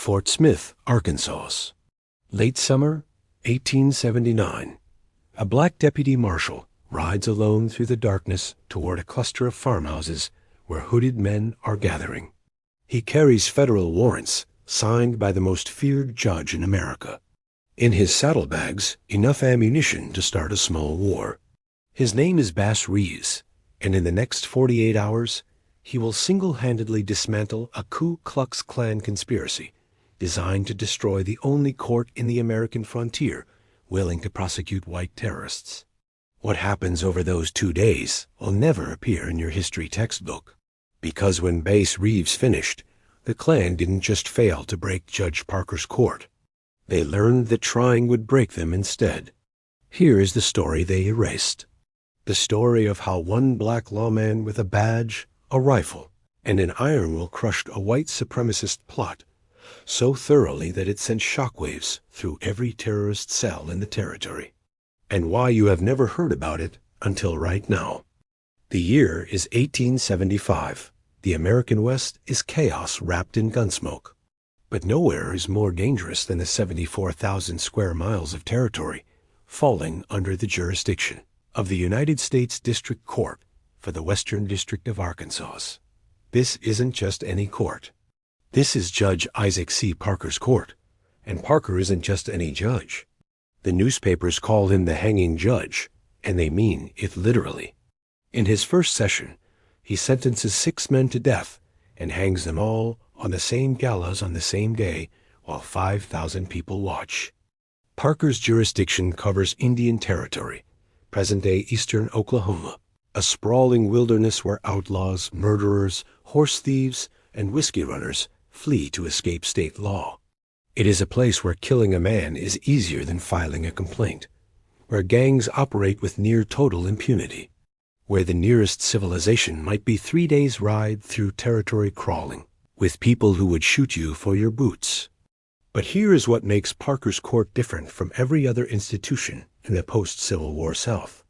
Fort Smith, Arkansas. Late summer, 1879. A black deputy marshal rides alone through the darkness toward a cluster of farmhouses where hooded men are gathering. He carries federal warrants signed by the most feared judge in America. In his saddlebags, enough ammunition to start a small war. His name is Bass Reeves, and in the next 48 hours, he will single-handedly dismantle a Ku Klux Klan conspiracy designed to destroy the only court in the American frontier willing to prosecute white terrorists. What happens over those 2 days will never appear in your history textbook, because when Bass Reeves finished, the Klan didn't just fail to break Judge Parker's court. They learned that trying would break them instead. Here is the story they erased. The story of how one black lawman with a badge, a rifle, and an iron will crushed a white supremacist plot so thoroughly that it sent shockwaves through every terrorist cell in the territory, and why you have never heard about it until right now. The year is 1875. The American West is chaos wrapped in gunsmoke. But nowhere is more dangerous than the 74,000 square miles of territory falling under the jurisdiction of the United States District Court for the Western District of Arkansas. This isn't just any court. This is Judge Isaac C. Parker's court, and Parker isn't just any judge. The newspapers call him the hanging judge, and they mean it literally. In his first session, he sentences 6 men to death and hangs them all on the same gallows on the same day while 5,000 people watch. Parker's jurisdiction covers Indian Territory, present-day eastern Oklahoma, a sprawling wilderness where outlaws, murderers, horse thieves, and whiskey runners flee to escape state law. It is a place where killing a man is easier than filing a complaint, where gangs operate with near-total impunity, where the nearest civilization might be 3 days' ride through territory crawling, with people who would shoot you for your boots. But here is what makes Parker's court different from every other institution in the post-Civil War South.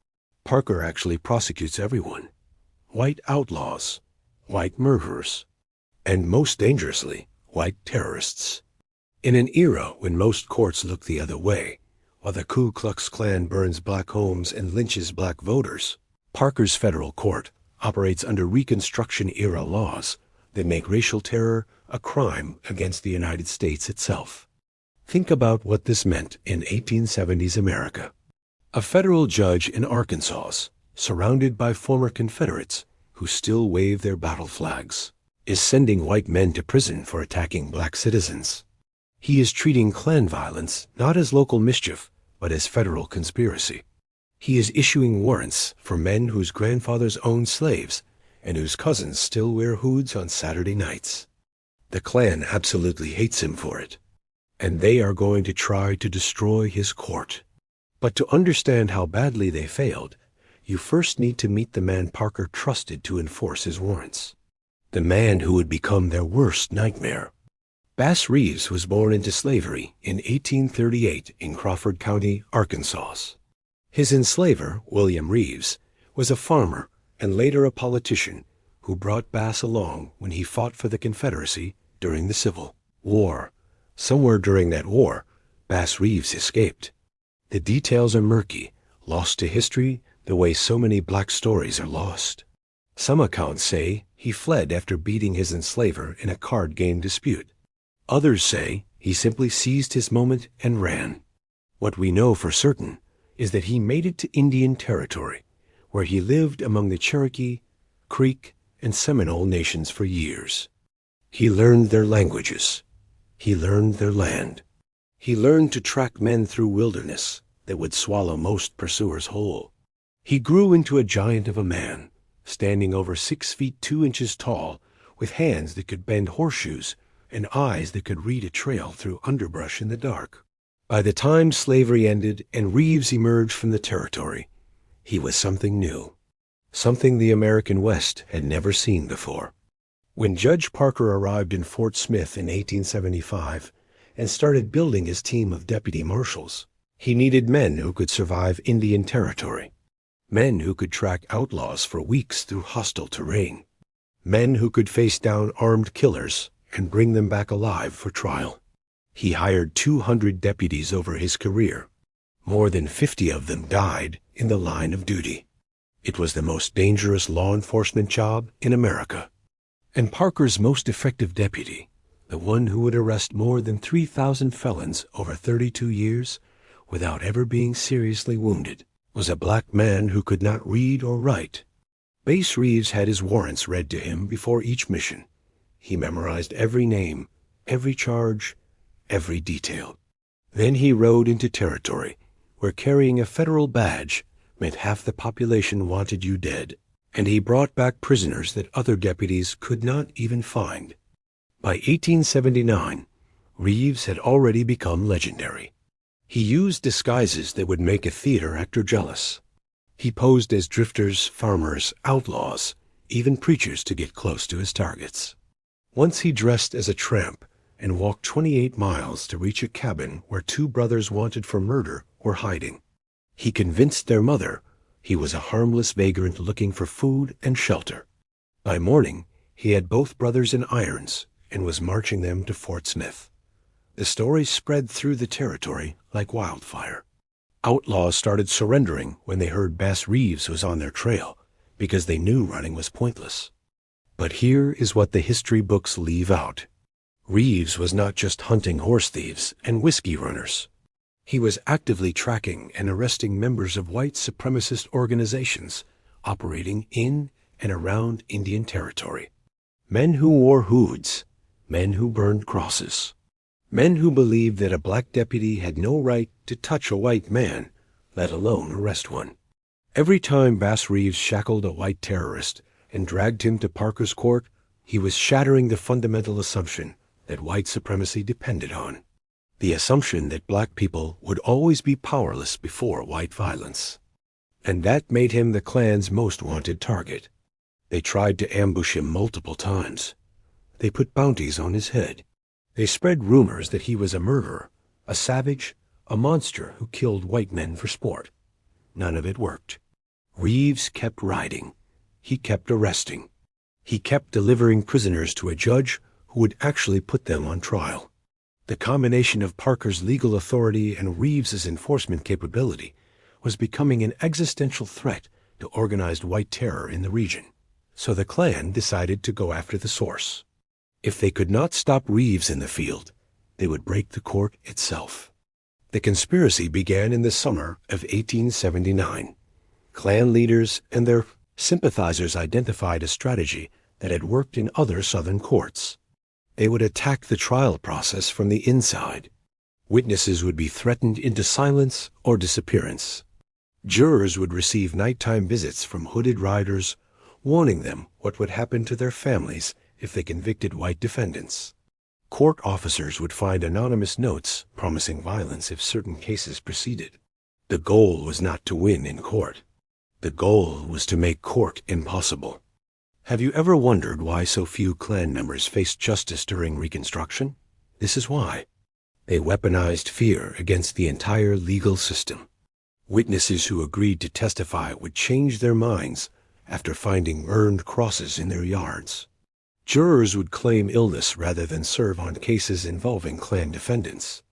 Parker actually prosecutes everyone: white outlaws, white murderers, and most dangerously, white terrorists. In an era when most courts look the other way, while the Ku Klux Klan burns black homes and lynches black voters, Parker's federal court operates under Reconstruction-era laws that make racial terror a crime against the United States itself. Think about what this meant in 1870s America. A federal judge in Arkansas, surrounded by former Confederates who still wave their battle flags, is sending white men to prison for attacking black citizens. He is treating Klan violence not as local mischief, but as federal conspiracy. He is issuing warrants for men whose grandfathers owned slaves and whose cousins still wear hoods on Saturday nights. The Klan absolutely hates him for it, and they are going to try to destroy his court. But to understand how badly they failed, you first need to meet the man Parker trusted to enforce his warrants, the man who would become their worst nightmare. Bass Reeves was born into slavery in 1838 in Crawford County, Arkansas. His enslaver, William Reeves, was a farmer and later a politician who brought Bass along when he fought for the Confederacy during the Civil War. Somewhere during that war, Bass Reeves escaped. The details are murky, lost to history the way so many black stories are lost. Some accounts say he fled after beating his enslaver in a card game dispute. Others say he simply seized his moment and ran. What we know for certain is that he made it to Indian Territory, where he lived among the Cherokee, Creek, and Seminole nations for years. He learned their languages. He learned their land. He learned to track men through wilderness that would swallow most pursuers whole. He grew into a giant of a man, standing over 6 feet 2 inches tall, with hands that could bend horseshoes and eyes that could read a trail through underbrush in the dark. By the time slavery ended and Reeves emerged from the territory, he was something new, something the American West had never seen before. When Judge Parker arrived in Fort Smith in 1875 and started building his team of deputy marshals, he needed men who could survive Indian Territory, men who could track outlaws for weeks through hostile terrain, men who could face down armed killers and bring them back alive for trial. He hired 200 deputies over his career. More than 50 of them died in the line of duty. It was the most dangerous law enforcement job in America. And Parker's most effective deputy, the one who would arrest more than 3,000 felons over 32 years without ever being seriously wounded, was a black man who could not read or write. Bass Reeves had his warrants read to him before each mission. He memorized every name, every charge, every detail. Then he rode into territory where carrying a federal badge meant half the population wanted you dead, and he brought back prisoners that other deputies could not even find. By 1879, Reeves had already become legendary. He used disguises that would make a theater actor jealous. He posed as drifters, farmers, outlaws, even preachers to get close to his targets. Once he dressed as a tramp and walked 28 miles to reach a cabin where two brothers wanted for murder were hiding. He convinced their mother he was a harmless vagrant looking for food and shelter. By morning, he had both brothers in irons and was marching them to Fort Smith. The story spread through the territory like wildfire. Outlaws started surrendering when they heard Bass Reeves was on their trail because they knew running was pointless. But here is what the history books leave out. Reeves was not just hunting horse thieves and whiskey runners. He was actively tracking and arresting members of white supremacist organizations operating in and around Indian Territory. Men who wore hoods, men who burned crosses, men who believed that a black deputy had no right to touch a white man, let alone arrest one. Every time Bass Reeves shackled a white terrorist and dragged him to Parker's court, he was shattering the fundamental assumption that white supremacy depended on. The assumption that black people would always be powerless before white violence. And that made him the Klan's most wanted target. They tried to ambush him multiple times. They put bounties on his head. They spread rumors that he was a murderer, a savage, a monster who killed white men for sport. None of it worked. Reeves kept riding. He kept arresting. He kept delivering prisoners to a judge who would actually put them on trial. The combination of Parker's legal authority and Reeves's enforcement capability was becoming an existential threat to organized white terror in the region. So the Klan decided to go after the source. If they could not stop Reeves in the field, they would break the court itself. The conspiracy began in the summer of 1879. Klan leaders and their sympathizers identified a strategy that had worked in other Southern courts. They would attack the trial process from the inside. Witnesses would be threatened into silence or disappearance. Jurors would receive nighttime visits from hooded riders, warning them what would happen to their families if they convicted white defendants. Court officers would find anonymous notes promising violence if certain cases proceeded. The goal was not to win in court. The goal was to make court impossible. Have you ever wondered why so few Klan members faced justice during Reconstruction? This is why. They weaponized fear against the entire legal system. Witnesses who agreed to testify would change their minds after finding burned crosses in their yards. Jurors would claim illness rather than serve on cases involving Klan defendants.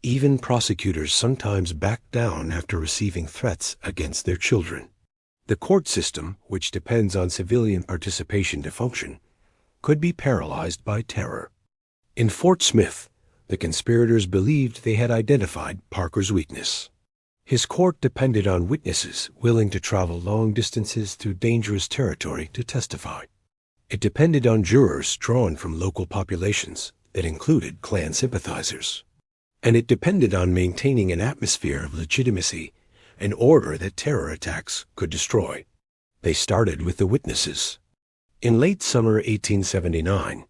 Even prosecutors sometimes backed down after receiving threats against their children. The court system, which depends on civilian participation to function, could be paralyzed by terror. In Fort Smith, the conspirators believed they had identified Parker's weakness. His court depended on witnesses willing to travel long distances through dangerous territory to testify. It depended on jurors drawn from local populations that included Klan sympathizers. And it depended on maintaining an atmosphere of legitimacy and order that terror attacks could destroy. They started with the witnesses. In late summer 1879,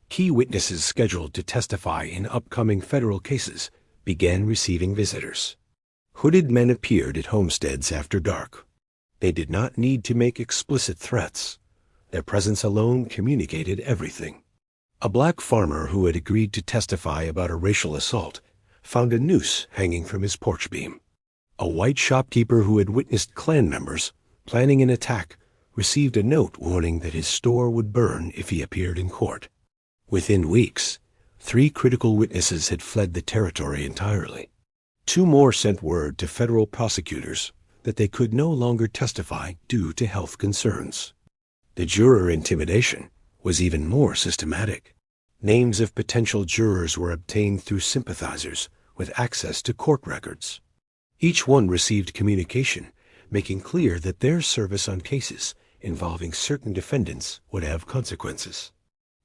key witnesses scheduled to testify in upcoming federal cases began receiving visitors. Hooded men appeared at homesteads after dark. They did not need to make explicit threats. Their presence alone communicated everything. A black farmer who had agreed to testify about a racial assault found a noose hanging from his porch beam. A white shopkeeper who had witnessed Klan members planning an attack received a note warning that his store would burn if he appeared in court. Within weeks, 3 critical witnesses had fled the territory entirely. 2 more sent word to federal prosecutors that they could no longer testify due to health concerns. The juror intimidation was even more systematic. Names of potential jurors were obtained through sympathizers with access to court records. Each one received communication making clear that their service on cases involving certain defendants would have consequences.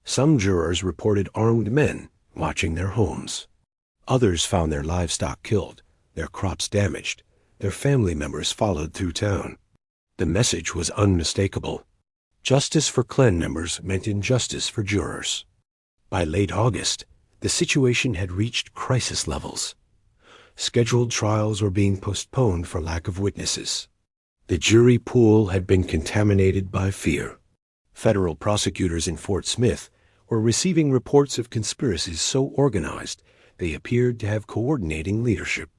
Some jurors reported armed men watching their homes. Others found their livestock killed, their crops damaged, their family members followed through town. The message was unmistakable. Justice for Klan members meant injustice for jurors. By late August, the situation had reached crisis levels. Scheduled trials were being postponed for lack of witnesses. The jury pool had been contaminated by fear. Federal prosecutors in Fort Smith were receiving reports of conspiracies so organized they appeared to have coordinating leadership.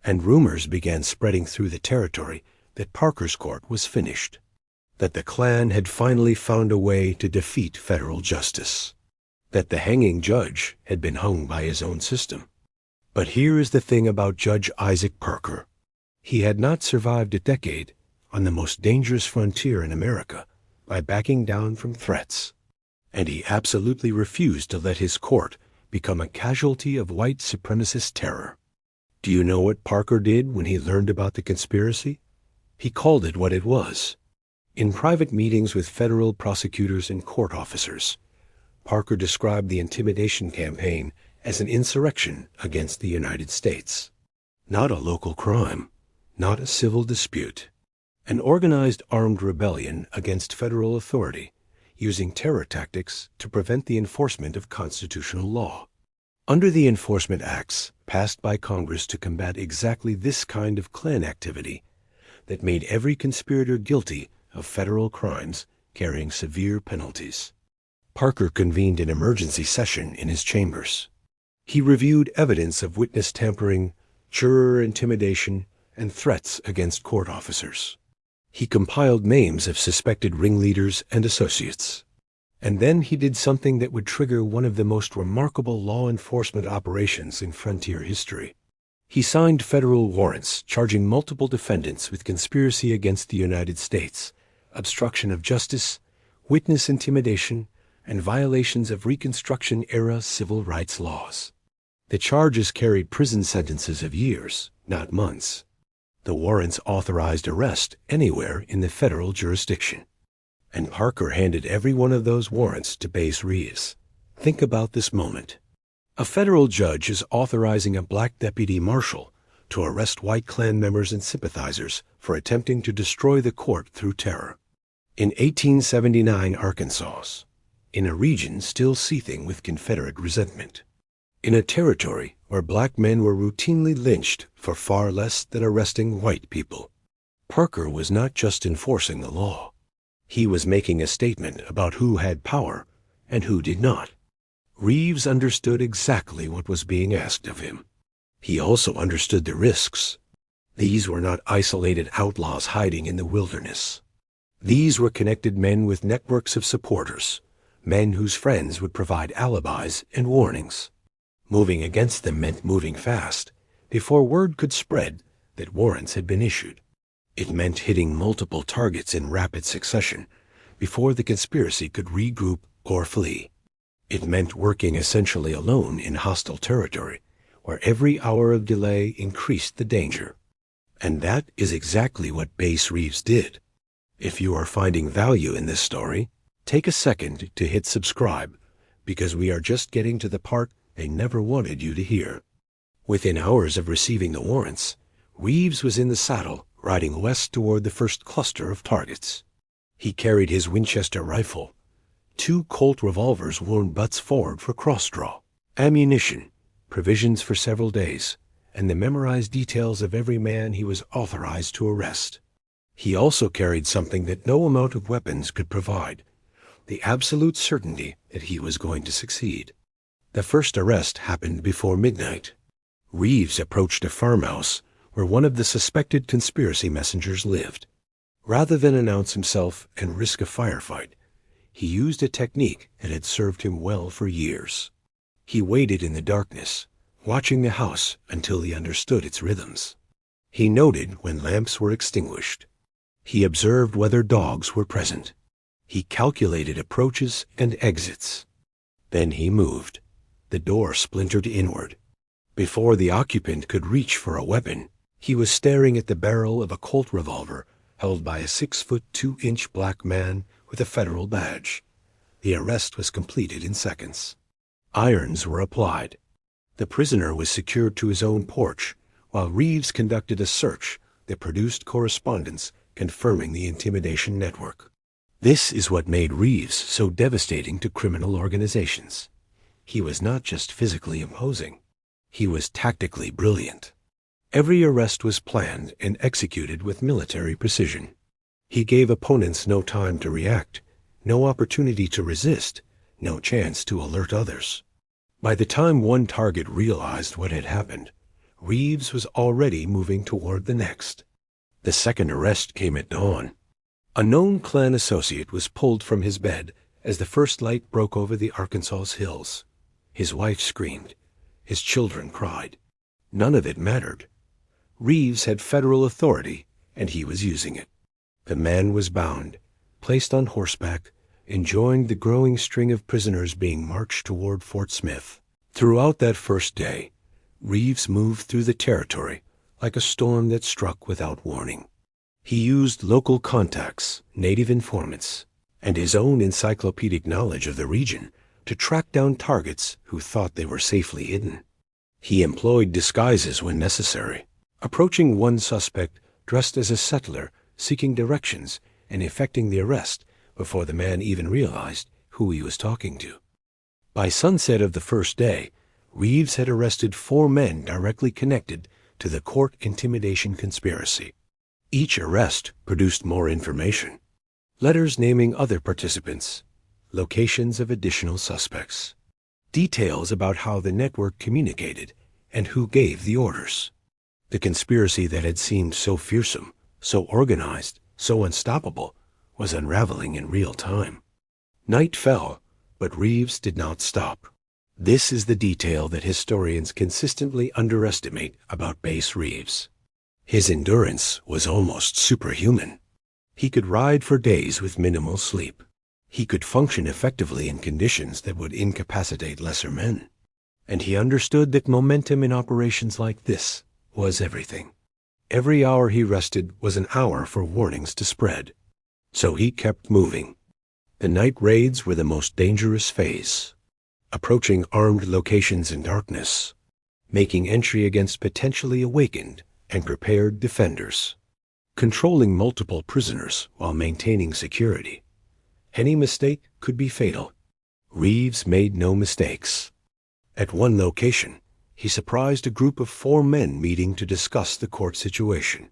And rumors began spreading through the territory that Parker's court was finished, that the Klan had finally found a way to defeat federal justice, that the hanging judge had been hung by his own system. But here is the thing about Judge Isaac Parker. He had not survived a decade on the most dangerous frontier in America by backing down from threats, and he absolutely refused to let his court become a casualty of white supremacist terror. Do you know what Parker did when he learned about the conspiracy? He called it what it was. In private meetings with federal prosecutors and court officers, Parker described the intimidation campaign as an insurrection against the United States. Not a local crime, not a civil dispute. An organized armed rebellion against federal authority, using terror tactics to prevent the enforcement of constitutional law. Under the Enforcement Acts passed by Congress to combat exactly this kind of Klan activity that made every conspirator guilty of federal crimes carrying severe penalties, Parker convened an emergency session in his chambers. He reviewed evidence of witness tampering, juror intimidation, and threats against court officers. He compiled names of suspected ringleaders and associates. And then he did something that would trigger one of the most remarkable law enforcement operations in frontier history. He signed federal warrants charging multiple defendants with conspiracy against the United States, obstruction of justice, witness intimidation, and violations of Reconstruction-era civil rights laws. The charges carried prison sentences of years, not months. The warrants authorized arrest anywhere in the federal jurisdiction. And Parker handed every one of those warrants to Bass Reeves. Think about this moment. A federal judge is authorizing a black deputy marshal to arrest white Klan members and sympathizers for attempting to destroy the court through terror. In 1879 Arkansas, in a region still seething with Confederate resentment, in a territory where black men were routinely lynched for far less than arresting white people, Parker was not just enforcing the law. He was making a statement about who had power and who did not. Reeves understood exactly what was being asked of him. He also understood the risks. These were not isolated outlaws hiding in the wilderness. These were connected men with networks of supporters, men whose friends would provide alibis and warnings. Moving against them meant moving fast, before word could spread that warrants had been issued. It meant hitting multiple targets in rapid succession before the conspiracy could regroup or flee. It meant working essentially alone in hostile territory, where every hour of delay increased the danger. And that is exactly what Bass Reeves did. If you are finding value in this story, take a second to hit subscribe, because we are just getting to the part they never wanted you to hear. Within hours of receiving the warrants, Reeves was in the saddle, riding west toward the first cluster of targets. He carried his Winchester rifle, 2 Colt revolvers worn butts forward for cross-draw, ammunition, provisions for several days, and the memorized details of every man he was authorized to arrest. He also carried something that no amount of weapons could provide, the absolute certainty that he was going to succeed. The first arrest happened before midnight. Reeves approached a farmhouse where one of the suspected conspiracy messengers lived. Rather than announce himself and risk a firefight, he used a technique that had served him well for years. He waited in the darkness, watching the house until he understood its rhythms. He noted when lamps were extinguished. He observed whether dogs were present. He calculated approaches and exits. Then he moved. The door splintered inward. Before the occupant could reach for a weapon, he was staring at the barrel of a Colt revolver held by a 6'2" black man with a federal badge. The arrest was completed in seconds. Irons were applied. The prisoner was secured to his own porch, while Reeves conducted a search that produced correspondence confirming the intimidation network. This is what made Reeves so devastating to criminal organizations. He was not just physically imposing. He was tactically brilliant. Every arrest was planned and executed with military precision. He gave opponents no time to react, no opportunity to resist, no chance to alert others. By the time one target realized what had happened, Reeves was already moving toward the next. The second arrest came at dawn. A known Klan associate was pulled from his bed as the first light broke over the Arkansas hills. His wife screamed. His children cried. None of it mattered. Reeves had federal authority, and he was using it. The man was bound, placed on horseback, enjoying the growing string of prisoners being marched toward Fort Smith. Throughout that first day, Reeves moved through the territory like a storm that struck without warning. He used local contacts, native informants, and his own encyclopedic knowledge of the region to track down targets who thought they were safely hidden. He employed disguises when necessary, approaching one suspect dressed as a settler seeking directions and effecting the arrest before the man even realized who he was talking to. By sunset of the first day, Reeves had arrested 4 men directly connected to the court intimidation conspiracy. Each arrest produced more information. Letters naming other participants, locations of additional suspects, details about how the network communicated and who gave the orders. The conspiracy that had seemed so fearsome, so organized, so unstoppable, was unraveling in real time. Night fell, but Reeves did not stop. This is the detail that historians consistently underestimate about Bass Reeves. His endurance was almost superhuman. He could ride for days with minimal sleep. He could function effectively in conditions that would incapacitate lesser men. And he understood that momentum in operations like this was everything. Every hour he rested was an hour for warnings to spread. So he kept moving. The night raids were the most dangerous phase. Approaching armed locations in darkness, making entry against potentially awakened and prepared defenders, controlling multiple prisoners while maintaining security. Any mistake could be fatal. Reeves made no mistakes. At one location, he surprised a group of 4 men meeting to discuss the court situation.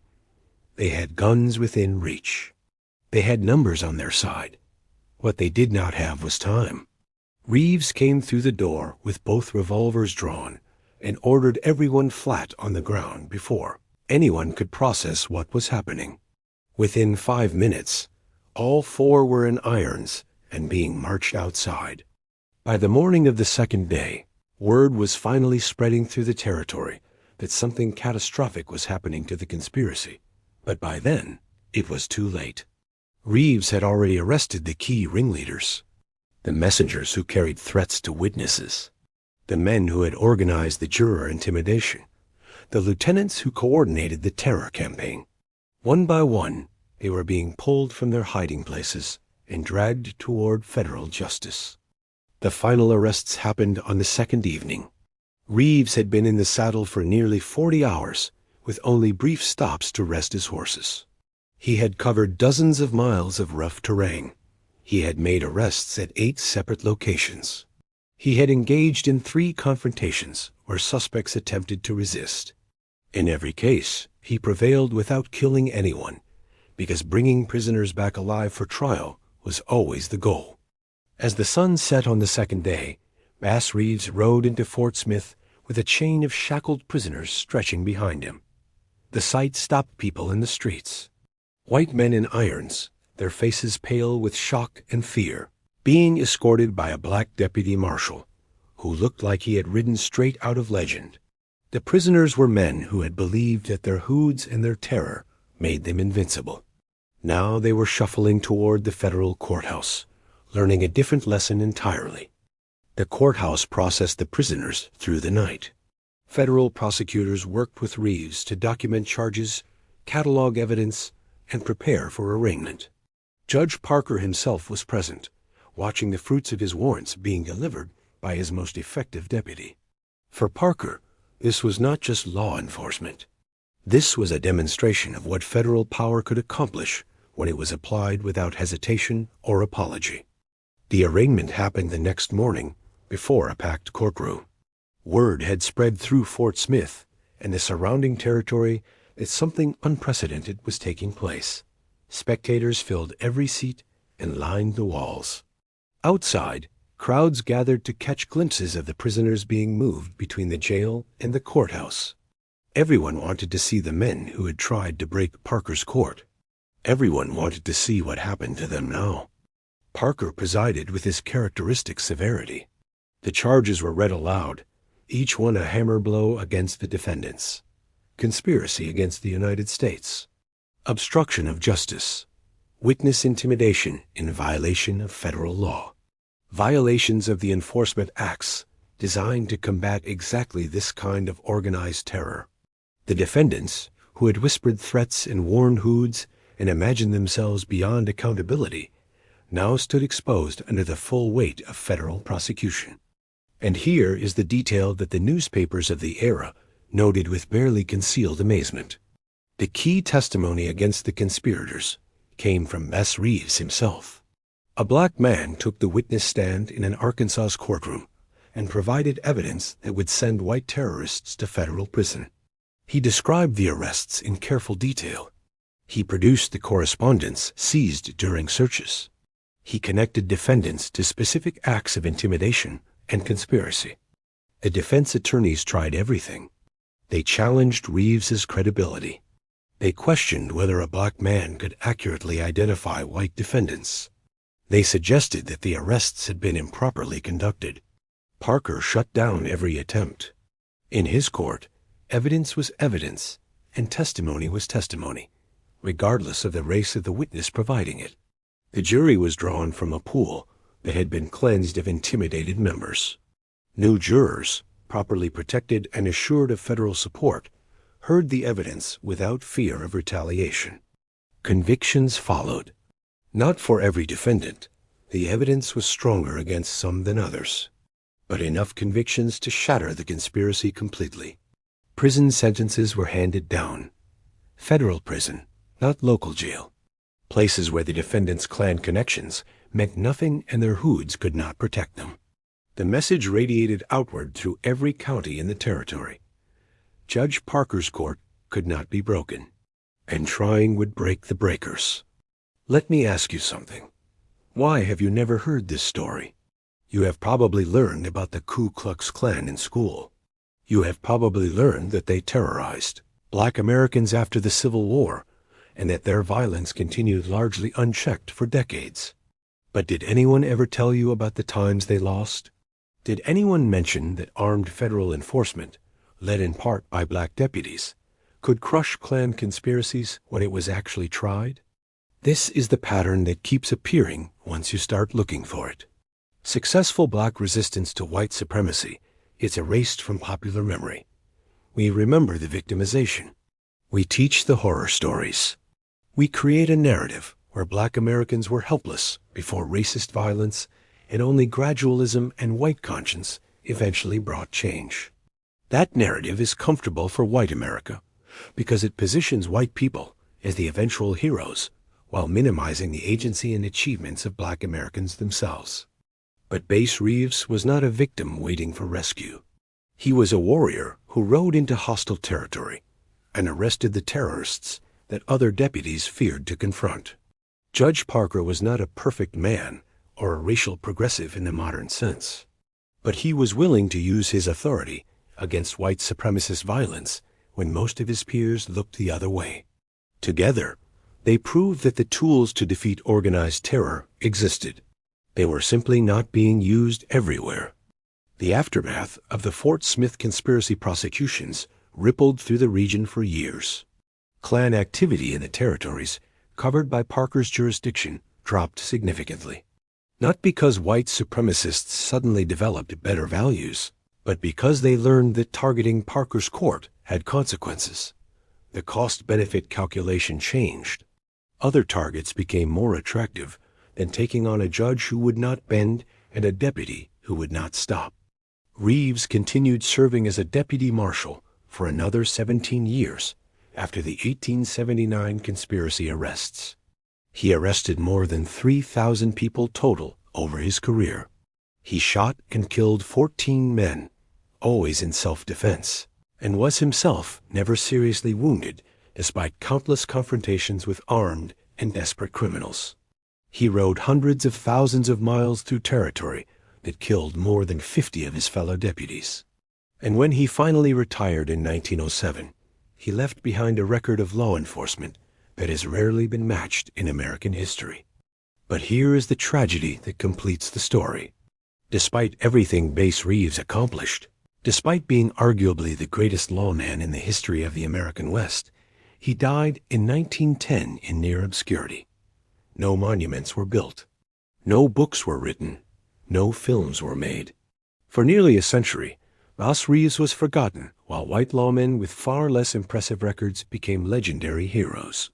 They had guns within reach. They had numbers on their side. What they did not have was time. Reeves came through the door with both revolvers drawn and ordered everyone flat on the ground before anyone could process what was happening. Within 5 minutes, all 4 were in irons and being marched outside. By the morning of the second day, word was finally spreading through the territory that something catastrophic was happening to the conspiracy. But by then, it was too late. Reeves had already arrested the key ringleaders, the messengers who carried threats to witnesses, the men who had organized the juror intimidation, the lieutenants who coordinated the terror campaign. One by one, they were being pulled from their hiding places and dragged toward federal justice. The final arrests happened on the second evening. Reeves had been in the saddle for nearly 40 hours, with only brief stops to rest his horses. He had covered dozens of miles of rough terrain. He had made arrests at 8 separate locations. He had engaged in 3 confrontations where suspects attempted to resist. In every case, he prevailed without killing anyone, because bringing prisoners back alive for trial was always the goal. As the sun set on the second day, Bass Reeves rode into Fort Smith with a chain of shackled prisoners stretching behind him. The sight stopped people in the streets. White men in irons, their faces pale with shock and fear, being escorted by a black deputy marshal, who looked like he had ridden straight out of legend. The prisoners were men who had believed that their hoods and their terror made them invincible. Now they were shuffling toward the federal courthouse, learning a different lesson entirely. The courthouse processed the prisoners through the night. Federal prosecutors worked with Reeves to document charges, catalog evidence, and prepare for arraignment. Judge Parker himself was present, watching the fruits of his warrants being delivered by his most effective deputy. For Parker, this was not just law enforcement. This was a demonstration of what federal power could accomplish when it was applied without hesitation or apology. The arraignment happened the next morning before a packed courtroom. Word had spread through Fort Smith and the surrounding territory that something unprecedented was taking place. Spectators filled every seat and lined the walls. Outside, crowds gathered to catch glimpses of the prisoners being moved between the jail and the courthouse. Everyone wanted to see the men who had tried to break Parker's court. Everyone wanted to see what happened to them now. Parker presided with his characteristic severity. The charges were read aloud, each one a hammer blow against the defendants. Conspiracy against the United States, obstruction of justice, witness intimidation in violation of federal law, violations of the enforcement acts designed to combat exactly this kind of organized terror. The defendants, who had whispered threats and worn hoods and imagined themselves beyond accountability, now stood exposed under the full weight of federal prosecution. And here is the detail that the newspapers of the era noted with barely concealed amazement. The key testimony against the conspirators came from Bass Reeves himself. A black man took the witness stand in an Arkansas courtroom and provided evidence that would send white terrorists to federal prison. He described the arrests in careful detail. He produced the correspondence seized during searches. He connected defendants to specific acts of intimidation and conspiracy. The defense attorneys tried everything. They challenged Reeves's credibility. They questioned whether a black man could accurately identify white defendants. They suggested that the arrests had been improperly conducted. Parker shut down every attempt. In his court, evidence was evidence, and testimony was testimony, regardless of the race of the witness providing it. The jury was drawn from a pool that had been cleansed of intimidated members. New jurors, properly protected and assured of federal support, heard the evidence without fear of retaliation. Convictions followed. Not for every defendant. The evidence was stronger against some than others, but enough convictions to shatter the conspiracy completely. Prison sentences were handed down. Federal prison, not local jail. Places where the defendants' Klan connections meant nothing and their hoods could not protect them. The message radiated outward through every county in the territory. Judge Parker's court could not be broken, and trying would break the breakers. Let me ask you something. Why have you never heard this story? You have probably learned about the Ku Klux Klan in school. You have probably learned that they terrorized Black Americans after the Civil War, and that their violence continued largely unchecked for decades. But did anyone ever tell you about the times they lost? Did anyone mention that armed federal enforcement, led in part by black deputies, could crush Klan conspiracies when it was actually tried? This is the pattern that keeps appearing once you start looking for it. Successful black resistance to white supremacy is erased from popular memory. We remember the victimization. We teach the horror stories. We create a narrative where black Americans were helpless before racist violence, and only gradualism and white conscience eventually brought change. That narrative is comfortable for white America because it positions white people as the eventual heroes while minimizing the agency and achievements of black Americans themselves. But Bass Reeves was not a victim waiting for rescue. He was a warrior who rode into hostile territory and arrested the terrorists that other deputies feared to confront. Judge Parker was not a perfect man or a racial progressive in the modern sense, but he was willing to use his authority against white supremacist violence when most of his peers looked the other way. Together, they proved that the tools to defeat organized terror existed. They were simply not being used everywhere. The aftermath of the Fort Smith conspiracy prosecutions rippled through the region for years. Klan activity in the territories covered by Parker's jurisdiction dropped significantly. Not because white supremacists suddenly developed better values, but because they learned that targeting Parker's court had consequences. The cost-benefit calculation changed. Other targets became more attractive than taking on a judge who would not bend and a deputy who would not stop. Reeves continued serving as a deputy marshal for another 17 years after the 1879 conspiracy arrests. He arrested more than 3,000 people total over his career. He shot and killed 14 men, always in self-defense, and was himself never seriously wounded despite countless confrontations with armed and desperate criminals. He rode hundreds of thousands of miles through territory that killed more than 50 of his fellow deputies. And when he finally retired in 1907, he left behind a record of law enforcement that has rarely been matched in American history. But here is the tragedy that completes the story. Despite everything Bass Reeves accomplished, despite being arguably the greatest lawman in the history of the American West, he died in 1910 in near obscurity. No monuments were built. No books were written. No films were made. For nearly a century, Bass Reeves was forgotten, while white lawmen with far less impressive records became legendary heroes.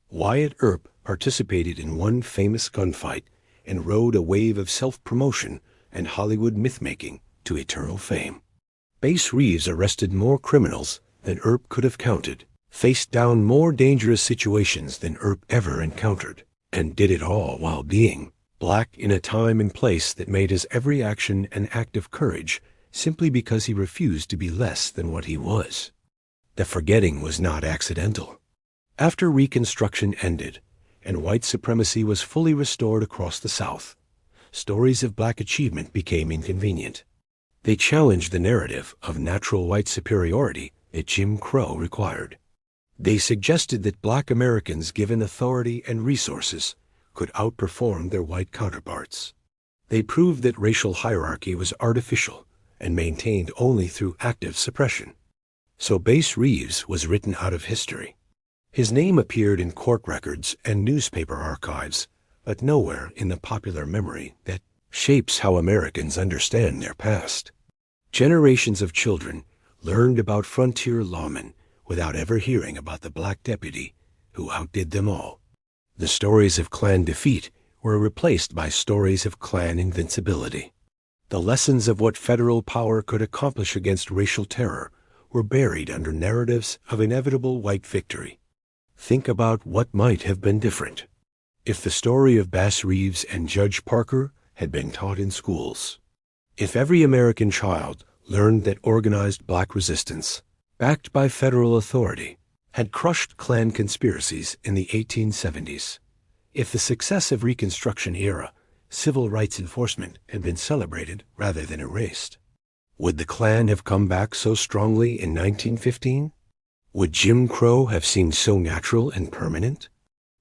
Wyatt Earp participated in one famous gunfight and rode a wave of self-promotion and Hollywood myth-making to eternal fame. Bass Reeves arrested more criminals than Earp could have counted, faced down more dangerous situations than Earp ever encountered, and did it all while being black in a time and place that made his every action an act of courage simply because he refused to be less than what he was. The forgetting was not accidental. After Reconstruction ended and white supremacy was fully restored across the South, stories of black achievement became inconvenient. They challenged the narrative of natural white superiority that Jim Crow required. They suggested that black Americans given authority and resources could outperform their white counterparts. They proved that racial hierarchy was artificial and maintained only through active suppression. So Bass Reeves was written out of history. His name appeared in court records and newspaper archives, but nowhere in the popular memory that shapes how Americans understand their past. Generations of children learned about frontier lawmen without ever hearing about the black deputy who outdid them all. The stories of Klan defeat were replaced by stories of Klan invincibility. The lessons of what federal power could accomplish against racial terror were buried under narratives of inevitable white victory. Think about what might have been different if the story of Bass Reeves and Judge Parker had been taught in schools. If every American child learned that organized black resistance, backed by federal authority, had crushed Klan conspiracies in the 1870s. If the success of Reconstruction era civil rights enforcement had been celebrated rather than erased. Would the Klan have come back so strongly in 1915? Would Jim Crow have seemed so natural and permanent?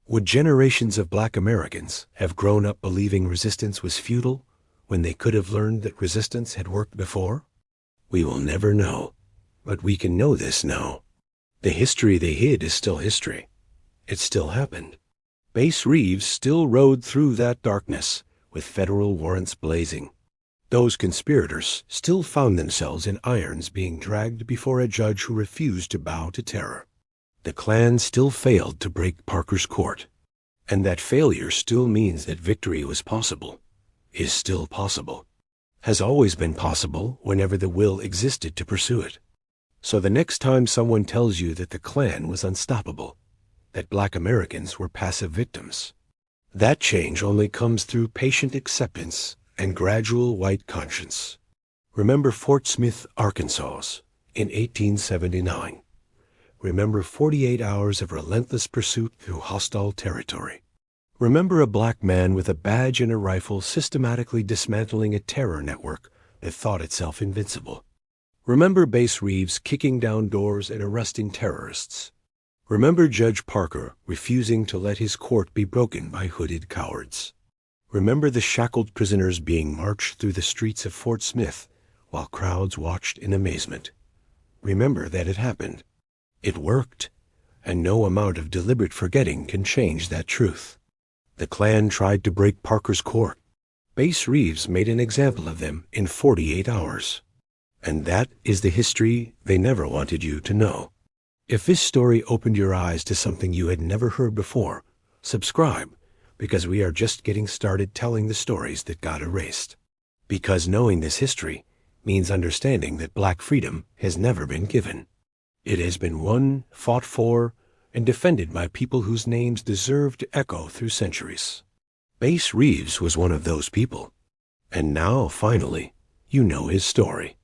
Would generations of black Americans have grown up believing resistance was futile when they could have learned that resistance had worked before? We will never know, but we can know this now. The history they hid is still history. It still happened. Bass Reeves still rode through that darkness with federal warrants blazing. Those conspirators still found themselves in irons being dragged before a judge who refused to bow to terror. The Klan still failed to break Parker's court, and that failure still means that victory was possible, is still possible, has always been possible whenever the will existed to pursue it. So the next time someone tells you that the Klan was unstoppable, that black Americans were passive victims, that change only comes through patient acceptance and gradual white conscience. Remember Fort Smith, Arkansas, in 1879. Remember 48 hours of relentless pursuit through hostile territory. Remember a black man with a badge and a rifle systematically dismantling a terror network that thought itself invincible. Remember Bass Reeves kicking down doors and arresting terrorists. Remember Judge Parker refusing to let his court be broken by hooded cowards. Remember the shackled prisoners being marched through the streets of Fort Smith while crowds watched in amazement. Remember that it happened. It worked, and no amount of deliberate forgetting can change that truth. The Klan tried to break Parker's court. Bass Reeves made an example of them in 48 hours. And that is the history they never wanted you to know. If this story opened your eyes to something you had never heard before, subscribe, because we are just getting started telling the stories that got erased. Because knowing this history means understanding that black freedom has never been given. It has been won, fought for, and defended by people whose names deserve to echo through centuries. Bass Reeves was one of those people. And now, finally, you know his story.